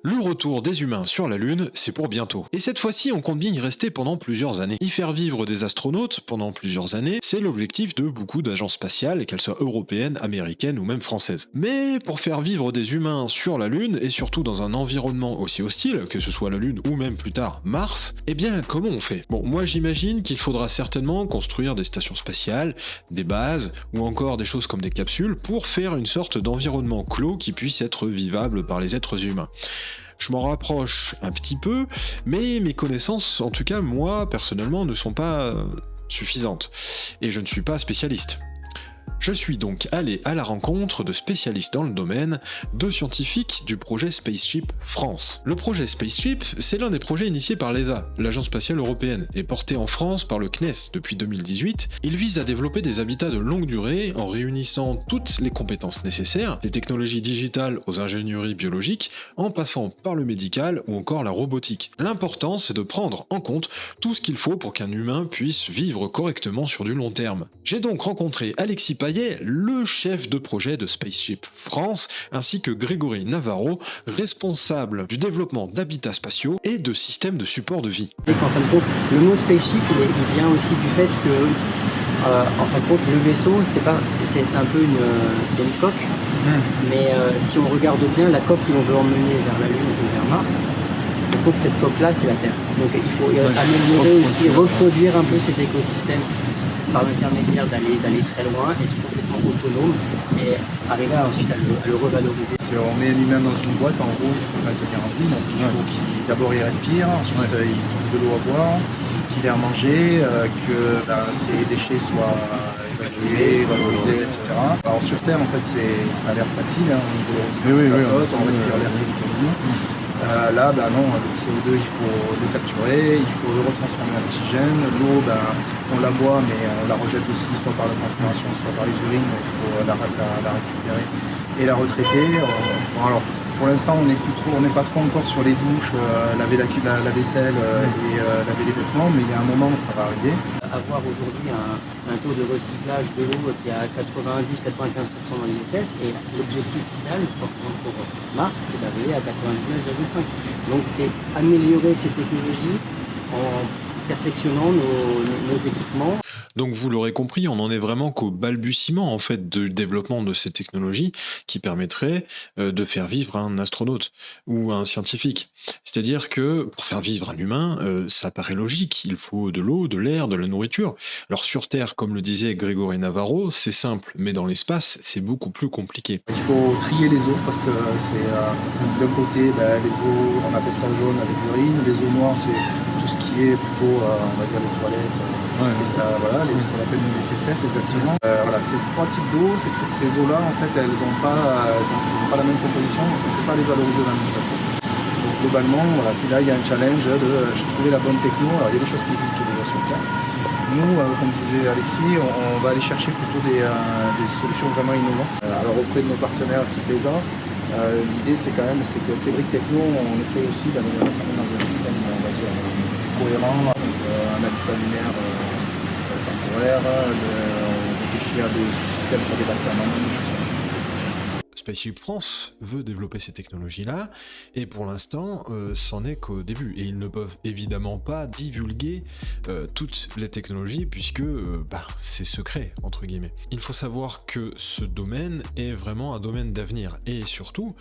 Le retour des humains sur la Lune, c'est pour bientôt. Et cette fois-ci, on compte bien y rester pendant plusieurs années. Y faire vivre des astronautes pendant plusieurs années, c'est l'objectif de beaucoup d'agences spatiales, qu'elles soient européennes, américaines ou même françaises. Mais pour faire vivre des humains sur la Lune, et surtout dans un environnement aussi hostile, que ce soit la Lune ou même plus tard Mars, eh bien comment on fait? Bon, moi j'imagine qu'il faudra certainement construire des stations spatiales, des bases, ou encore des choses comme des capsules, pour faire une sorte d'environnement clos qui puisse être vivable par les êtres humains. Je m'en rapproche un petit peu, mais mes connaissances, en tout cas moi personnellement, ne sont pas suffisantes. Et je ne suis pas spécialiste. Je suis donc allé à la rencontre de spécialistes dans le domaine, de scientifiques du projet Spaceship France. Le projet Spaceship, c'est l'un des projets initiés par l'ESA, l'Agence spatiale européenne, et porté en France par le CNES depuis 2018. Il vise à développer des habitats de longue durée en réunissant toutes les compétences nécessaires, des technologies digitales aux ingénieries biologiques, en passant par le médical ou encore la robotique. L'important, c'est de prendre en compte tout ce qu'il faut pour qu'un humain puisse vivre correctement sur du long terme. J'ai donc rencontré Alexis Payet, le chef de projet de Spaceship France, ainsi que Grégory Navarro, responsable du développement d'habitats spatiaux et de systèmes de support de vie. Et qu'en fin de compte, le mot spaceship, il vient aussi du fait que, en fin de compte, le vaisseau, c'est un peu une coque, mais si on regarde bien, la coque que l'on veut emmener vers la Lune ou vers Mars, en fin de compte, cette coque-là, c'est la Terre. Donc il faut améliorer aussi, reproduire un peu cet écosystème par l'intermédiaire d'aller très loin, être complètement autonome et arriver ensuite à le revaloriser. On met un humain dans une boîte, en gros, il faut le maintenir en vie, donc il faut d'abord il respire, ensuite il trouve de l'eau à boire, qu'il ait à manger, que ses déchets soient évacués, valorisés, etc. Alors sur Terre, en fait, ça a l'air facile, hein, on respire l'air autour de nous. Là, non, le CO2, il faut le capturer, il faut le retransformer en oxygène. L'eau, on la boit, mais on la rejette aussi, soit par la transpiration, soit par les urines. Il faut la récupérer et la retraiter. Alors, pour l'instant, on n'est pas trop encore sur les douches, laver la vaisselle et laver les vêtements, mais il y a un moment, ça va arriver. Avoir aujourd'hui un taux de recyclage de l'eau qui est à 90-95% dans l'ISS, et l'objectif final, par exemple pour Mars, c'est d'arriver à 99,5%. Donc c'est améliorer ces technologies en perfectionnant nos équipements. Donc vous l'aurez compris, on en est vraiment qu'au balbutiement en fait du développement de ces technologies qui permettraient de faire vivre un astronaute ou un scientifique. C'est-à-dire que pour faire vivre un humain, ça paraît logique, il faut de l'eau, de l'air, de la nourriture. Alors sur Terre, comme le disait Grégory Navarro, c'est simple, mais dans l'espace, c'est beaucoup plus compliqué. Il faut trier les eaux parce que c'est d'un côté les eaux, on appelle ça jaune avec l'urine, les eaux noires c'est tout ce qui est plutôt, on va dire les toilettes, ce qu'on appelle les fesses exactement. Ces trois types d'eau, ces eaux-là, en fait, elles n'ont pas la même composition, donc on ne peut pas les valoriser de la même façon. Donc globalement, c'est là il y a un challenge de trouver la bonne techno. Alors il y a des choses qui existent déjà sur le terrain. Nous, comme disait Alexis, on va aller chercher plutôt des solutions vraiment innovantes. Alors auprès de nos partenaires type ESA, l'idée c'est que ces briques techno, on essaie aussi d'améliorer ça dans un système, on va dire, cohérent, un habitat lunaire temporaire, on réfléchit à des sous-systèmes pour des bases permanentes. Spaceship France veut développer ces technologies-là, et pour l'instant, c'en est qu'au début. Et ils ne peuvent évidemment pas divulguer toutes les technologies, puisque c'est secret, entre guillemets. Il faut savoir que ce domaine est vraiment un domaine d'avenir, et surtout,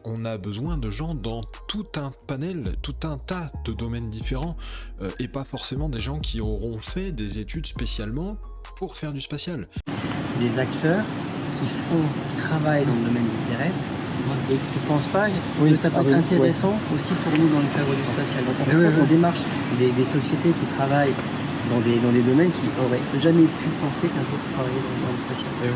on a besoin de gens dans tout un panel, tout un tas de domaines différents, et pas forcément des gens qui auront fait des études spécialement pour faire du spatial. Des acteurs qui travaillent dans le domaine du terrestre et qui ne pensent pas que ça peut être intéressant aussi pour nous dans le cadre du spatial. Donc en fait, on démarche des sociétés qui travaillent dans des domaines qui n'auraient jamais pu penser qu'un jour travailler dans le spatial.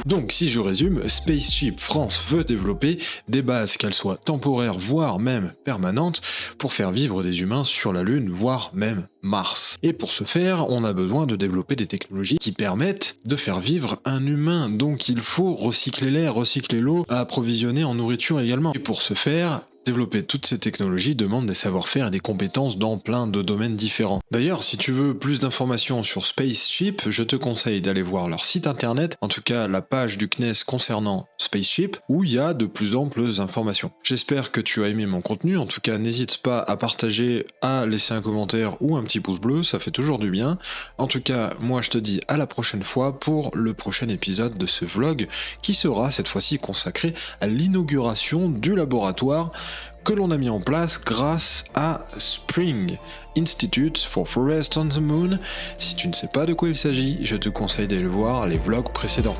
Donc si je résume, Spaceship France veut développer des bases, qu'elles soient temporaires voire même permanentes, pour faire vivre des humains sur la Lune voire même Mars. Et pour ce faire, on a besoin de développer des technologies qui permettent de faire vivre un humain. Donc il faut recycler l'air, recycler l'eau, approvisionner en nourriture également. Et pour ce faire, Développer toutes ces technologies demande des savoir-faire et des compétences dans plein de domaines différents. D'ailleurs, si tu veux plus d'informations sur Spaceship, je te conseille d'aller voir leur site internet, en tout cas la page du CNES concernant Spaceship, où il y a de plus amples informations. J'espère que tu as aimé mon contenu, en tout cas n'hésite pas à partager, à laisser un commentaire ou un petit pouce bleu, ça fait toujours du bien. En tout cas, moi je te dis à la prochaine fois pour le prochain épisode de ce vlog, qui sera cette fois-ci consacré à l'inauguration du laboratoire que l'on a mis en place grâce à Spring Institute for Forests on the Moon. Si tu ne sais pas de quoi il s'agit, je te conseille d'aller voir les vlogs précédents.